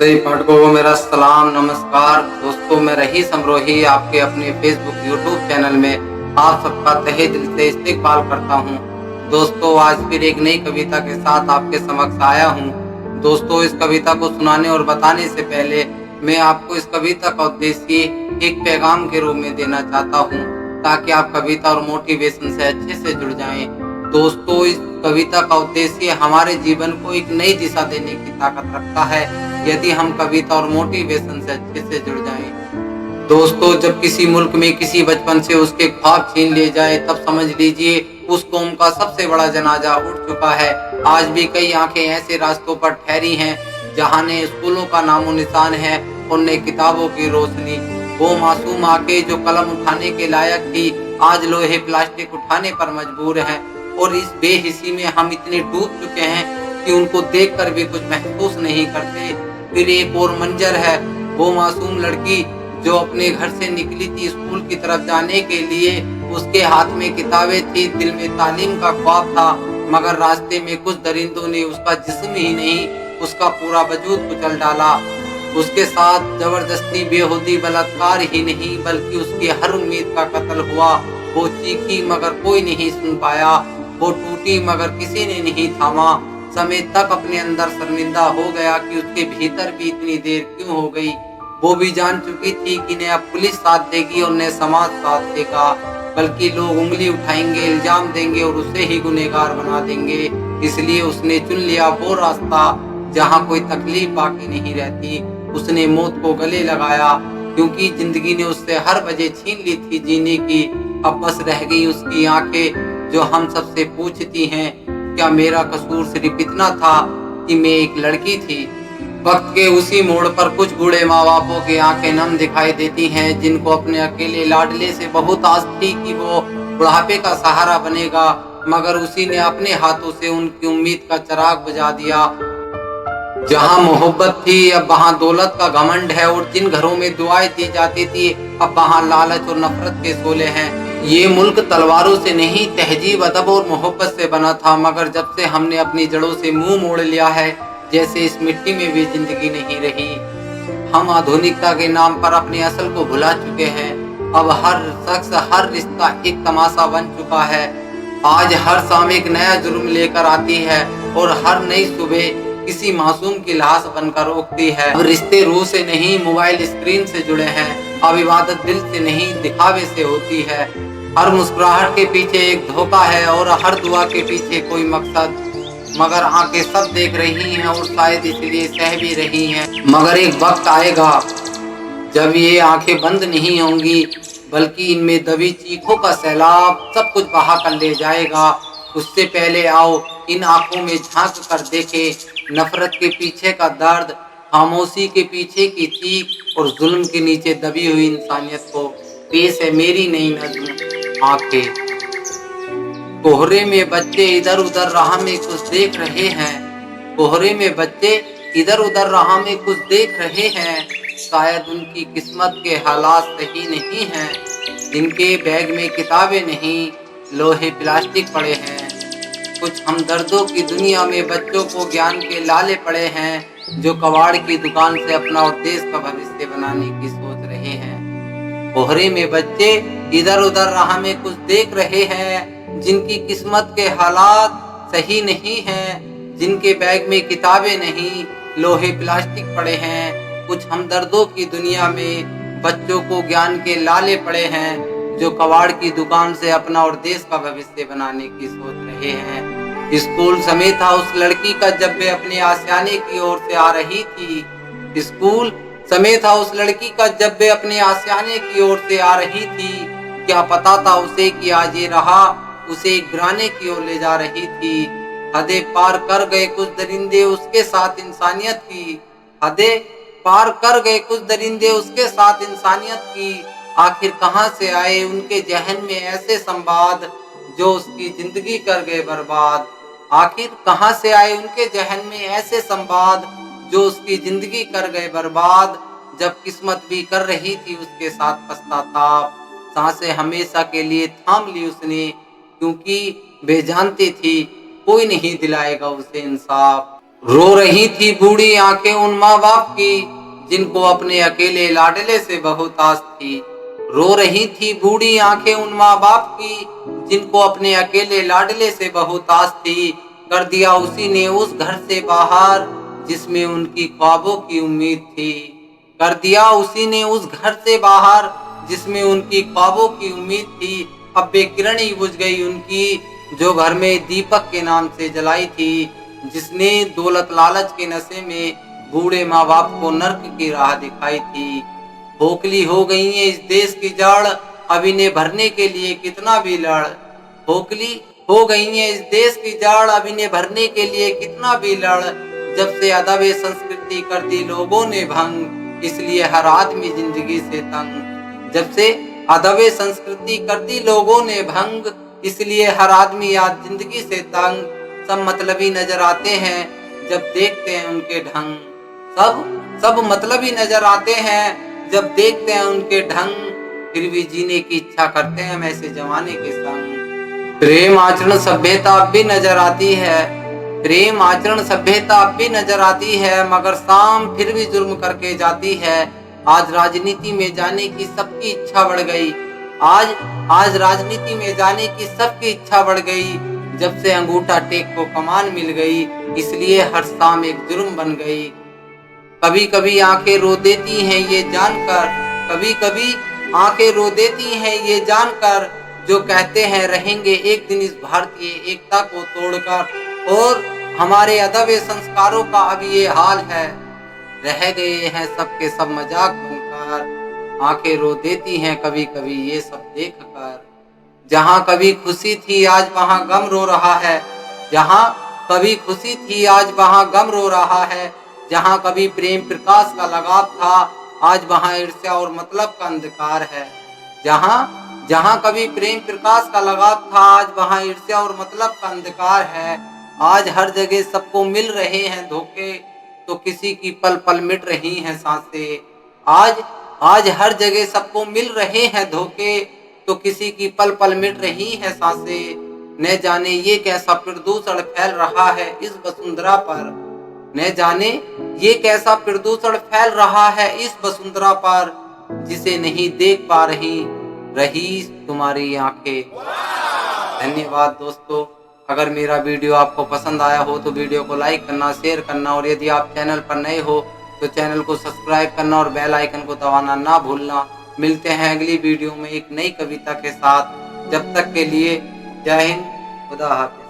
सही पाठकों को मेरा सलाम नमस्कार। दोस्तों, मैं रही समरोही आपके अपने फेसबुक यूट्यूब चैनल में आप सबका तहे दिल से इस्तकबाल करता हूं। दोस्तों, आज फिर एक नई कविता के साथ आपके समक्ष आया हूं। दोस्तों, इस कविता को सुनाने और बताने से पहले मैं आपको इस कविता का उद्देश्य एक पैगाम के रूप में देना चाहता हूं, ताकि आप कविता और मोटिवेशन से अच्छे से जुड़ जाएं। दोस्तों, इस कविता का उद्देश्य हमारे जीवन को एक नई दिशा देने की ताकत रखता है, यदि हम कविता और मोटिवेशन से अच्छे से जुड़ जाएं। दोस्तों, जब किसी मुल्क में किसी बचपन से उसके ख्वाब छीन लिए जाए, तब समझ लीजिए उस कौम का सबसे बड़ा जनाजा उठ चुका है। आज भी कई आंखें ऐसे रास्तों पर ठहरी हैं जहां ने स्कूलों का नामो निशान है और न किताबों की रोशनी। वो मासूम आंखें जो कलम उठाने के लायक थी, आज लोहे प्लास्टिक उठाने पर मजबूर हैं। और इस बेहिसी में हम इतने डूब चुके हैं कि उनको देखकर भी कुछ महसूस नहीं करते। फिर एक और मंजर है, वो मासूम लड़की जो अपने घर से निकली थी स्कूल की तरफ जाने के लिए। उसके हाथ में किताबें थी, दिल में तालीम का ख्वाब था, मगर रास्ते में कुछ दरिंदों ने उसका जिस्म ही नहीं, उसका पूरा वजूद कुचल डाला। उसके साथ जबरदस्ती, बेहुदी, बलात्कार ही नहीं, बल्कि उसकी हर उम्मीद का कत्ल हुआ। वो चीखी मगर कोई नहीं सुन पाया, वो टूटी मगर किसी ने नहीं थामा। समय तक अपने अंदर शर्मिंदा हो गया कि उसके भीतर भी इतनी देर क्यों हो गई। वो भी जान चुकी थी कि न अब पुलिस साथ देगी और न समाज साथ देगा, बल्कि लोग उंगली उठाएंगे, इल्जाम देंगे और उसे ही गुनहगार बना देंगे। इसलिए उसने चुन लिया वो रास्ता जहाँ कोई तकलीफ बाकी नहीं रहती। उसने मौत को गले लगाया, क्योंकि जिंदगी ने उससे हर वजह छीन ली थी जीने की। अब बस रह गई उसकी आंखें जो हम सबसे पूछती हैं, क्या मेरा कसूर सिर्फ इतना था कि मैं एक लड़की थी। वक्त के उसी मोड़ पर कुछ बूढ़े माँ बापों की आंखें नम दिखाई देती हैं, जिनको अपने अकेले लाडले से बहुत आस थी कि वो बुढ़ापे का सहारा बनेगा, मगर उसी ने अपने हाथों से उनकी उम्मीद का चिराग बुझा दिया। जहाँ मोहब्बत थी, अब वहाँ दौलत का घमंड है, और जिन घरों में दुआएं दी जाती थी, अब वहाँ लालच और नफरत के शोले हैं। ये मुल्क तलवारों से नहीं, तहजीब, अदब और मोहब्बत से बना था, मगर जब से हमने अपनी जड़ों से मुंह मोड़ लिया है, जैसे इस मिट्टी में भी जिंदगी नहीं रही। हम आधुनिकता के नाम पर अपने असल को भुला चुके हैं। अब हर शख्स, हर रिश्ता एक तमाशा बन चुका है। आज हर शाम एक नया जुर्म लेकर आती है, और हर नई सुबह किसी मासूम की लाश बनकर उगती है। अब रिश्ते रूह से नहीं, मोबाइल स्क्रीन से जुड़े हैं। अब इबादत दिल से नहीं, दिखावे से होती है। हर मुस्कुराहट के पीछे एक धोखा है, और हर दुआ के पीछे कोई मकसद। मगर आंखें सब देख रही हैं, और शायद इसलिए सह भी रही हैं। मगर एक वक्त आएगा जब ये आंखें बंद नहीं होंगी, बल्कि इनमें दबी चीखों का सैलाब सब कुछ बहा कर ले जाएगा। उससे पहले आओ इन आंखों में झांक कर देखें नफरत के पीछे का दर्द, खामोशी के पीछे की चीख, और जुल्म के नीचे दबी हुई इंसानियत को। पेश है मेरी नई नज्म, आंखें। कोहरे में बच्चे इधर उधर राह में कुछ देख रहे हैं। कोहरे में बच्चे इधर उधर राह में कुछ देख रहे हैं। शायद उनकी किस्मत के हालात सही नहीं हैं, जिनके बैग में किताबें नहीं, लोहे प्लास्टिक पड़े हैं। कुछ हमदर्दों की दुनिया में बच्चों को ज्ञान के लाले पड़े हैं, जो कबाड़ की दुकान से अपना और देश का भविष्य बनाने की सोच रहे हैं। कोहरे में बच्चे इधर उधर राह में कुछ देख रहे हैं, जिनकी किस्मत के हालात सही नहीं हैं, जिनके बैग में किताबें नहीं, लोहे प्लास्टिक पड़े हैं। कुछ हमदर्दों की दुनिया में बच्चों को ज्ञान के लाले पड़े हैं, जो कबाड़ की दुकान से अपना और देश का भविष्य बनाने की सोच रहे हैं। स्कूल समय था उस लड़की का जब वे अपने आशियाने की ओर से आ रही थी। स्कूल समय था उस लड़की का जब वे अपने आशियाने की ओर से आ रही थी। क्या पता था उसे कि आज ये रहा उसे एक गिराने की ओर ले जा रही थी। हदें पार कर गए कुछ दरिंदे उसके साथ इंसानियत की। हदें पार कर गए कुछ दरिंदे उसके साथ इंसानियत की। आखिर कहाँ से आए उनके जहन में ऐसे संवाद, जो उसकी जिंदगी कर गए बर्बाद। आखिर कहाँ से आए उनके जहन में ऐसे संवाद, जो उसकी जिंदगी कर गए बर्बाद। जब किस्मत भी कर रही थी उसके साथ पछताताप, सांसें हमेशा के लिए थाम ली उसने, क्योंकि वे जानती थी कोई नहीं दिलाएगा उसे इंसाफ। रो रही थी बूढ़ी आंखें उन माँ बाप की, जिनको अपने अकेले लाडले से बहुत आस थी। रो रही थी बूढ़ी आंखें उन माँ बाप की, जिनको अपने अकेले लाडले से बहुत आस थी। कर दिया उसी ने उस घर से बाहर, जिसमें उनकी ख्वाबों की उम्मीद थी। कर दिया उसी ने उस घर से बाहर, जिसमें उनकी ख्वाबों की उम्मीद थी। अब बेकिरण ही बुझ गई उनकी, जो घर में दीपक के नाम से जलाई थी, जिसने दौलत लालच के नशे में बूढ़े माँ बाप को नर्क की राह दिखाई थी। खोखली हो गई है इस देश की जड़, अब इन्हें भरने के लिए कितना भी लड़। खोखली हो गई है इस देश की जड़, अब इन्हें भरने के लिए कितना भी लड़। जब से अदब संस्कृति कर दी लोगों ने भंग, इसलिए हर आदमी जिंदगी से तंग। जब से अदब संस्कृति कर दी लोगों ने भंग, इसलिए हर आदमी आज जिंदगी से तंग। सब मतलबी नजर आते हैं जब देखते हैं उनके ढंग। सब मतलबी नजर आते हैं जब देखते हैं उनके ढंग। फिर भी जीने की इच्छा करते हैं हम ऐसे जमाने के संग। प्रेम आचरण सभ्यता अब भी नजर आती है, प्रेम आचरण सभ्यता अब भी नजर आती है, मगर शाम फिर भी जुर्म करके जाती है। आज राजनीति में जाने की सबकी इच्छा बढ़ गई, आज राजनीति में जाने की सबकी इच्छा बढ़ गई। जब से अंगूठा टेक को कमान मिल गई, इसलिए हर शाम एक जुर्म बन गई। कभी कभी आंखें रो देती हैं ये जानकर, कभी कभी आंखें रो देती हैं ये जानकर, जो कहते हैं रहेंगे एक दिन इस भारतीय एकता को तोड़कर। और हमारे अदब संस्कारों का अब ये हाल है, रह गए हैं सबके सब मजाक बनकर। आंखें रो देती हैं कभी कभी ये सब देखकर। जहाँ कभी खुशी थी आज वहाँ गम रो रहा है, जहाँ कभी खुशी थी आज वहाँ गम रो रहा है। जहाँ कभी प्रेम प्रकाश का लगाव था, आज वहाँ ईर्ष्या और मतलब का अंधकार है। जहाँ कभी प्रेम प्रकाश का लगाव था, आज वहाँ ईर्ष्या और मतलब का अंधकार है। आज हर जगह सबको मिल रहे हैं धोखे, तो किसी की पल पल मिट रही हैं सांसें। आज हर जगह सबको मिल रहे हैं धोखे, तो किसी की पल पल मिट रही हैं सांसें। न जाने ये कैसा प्रदूषण फैल रहा है इस वसुंधरा पर, न जाने ये कैसा प्रदूषण फैल रहा है इस वसुंधरा पर, जिसे नहीं देख पा रही तुम्हारी आंखें। धन्यवाद दोस्तों। अगर मेरा वीडियो आपको पसंद आया हो तो वीडियो को लाइक करना, शेयर करना, और यदि आप चैनल पर नए हो तो चैनल को सब्सक्राइब करना और बेल आइकन को दबाना ना भूलना। मिलते हैं अगली वीडियो में एक नई कविता के साथ। जब तक के लिए जय हिंद, खुदा हाफिज।